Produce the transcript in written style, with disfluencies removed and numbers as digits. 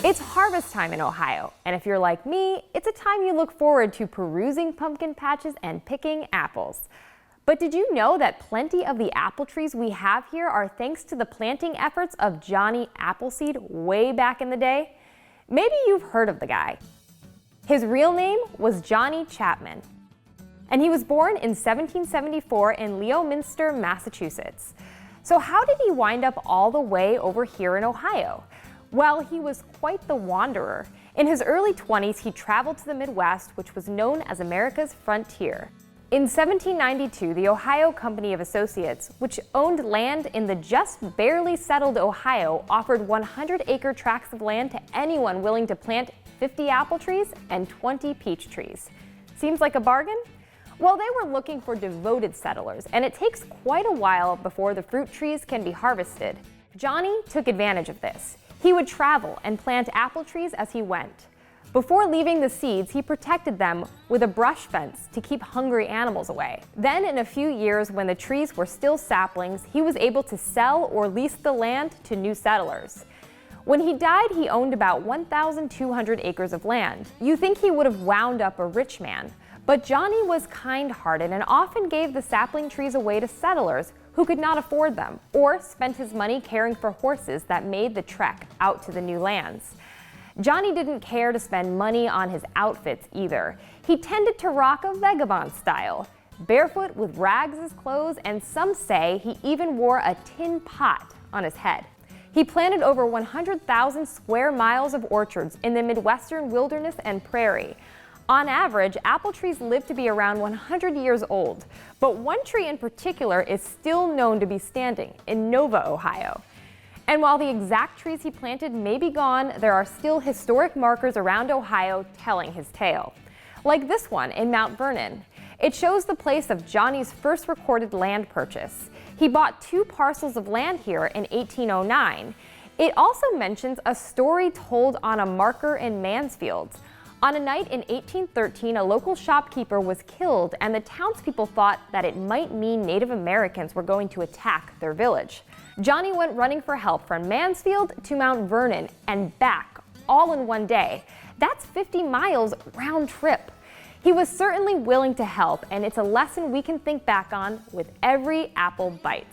It's harvest time in Ohio, and if you're like me, it's a time you look forward to perusing pumpkin patches and picking apples. But did you know that plenty of the apple trees we have here are thanks to the planting efforts of Johnny Appleseed way back in the day? Maybe you've heard of the guy. His real name was Johnny Chapman, and he was born in 1774 in Leominster, Massachusetts. So how did he wind up all the way over here in Ohio? Well, he was quite the wanderer. In his early 20s, he traveled to the Midwest, which was known as America's frontier. In 1792, the Ohio Company of Associates, which owned land in the just barely settled Ohio, offered 100-acre tracts of land to anyone willing to plant 50 apple trees and 20 peach trees. Seems like a bargain? Well, they were looking for devoted settlers, and it takes quite a while before the fruit trees can be harvested. Johnny took advantage of this. He would travel and plant apple trees as he went. Before leaving the seeds, he protected them with a brush fence to keep hungry animals away. Then, in a few years, when the trees were still saplings, he was able to sell or lease the land to new settlers. When he died, he owned about 1,200 acres of land. You think he would have wound up a rich man, but Johnny was kind-hearted and often gave the sapling trees away to settlers who could not afford them, or spent his money caring for horses that made the trek out to the new lands. Johnny didn't care to spend money on his outfits either. He tended to rock a vagabond style, barefoot with rags as clothes, and some say he even wore a tin pot on his head. He planted over 100,000 square miles of orchards in the Midwestern wilderness and prairie. On average, apple trees live to be around 100 years old, but one tree in particular is still known to be standing in Nova, Ohio. And while the exact trees he planted may be gone, there are still historic markers around Ohio telling his tale. Like this one in Mount Vernon. It shows the place of Johnny's first recorded land purchase. He bought 2 parcels of land here in 1809. It also mentions a story told on a marker in Mansfield. On a night in 1813, a local shopkeeper was killed, and the townspeople thought that it might mean Native Americans were going to attack their village. Johnny went running for help from Mansfield to Mount Vernon and back, all in one day. That's 50 miles round trip. He was certainly willing to help, and it's a lesson we can think back on with every apple bite.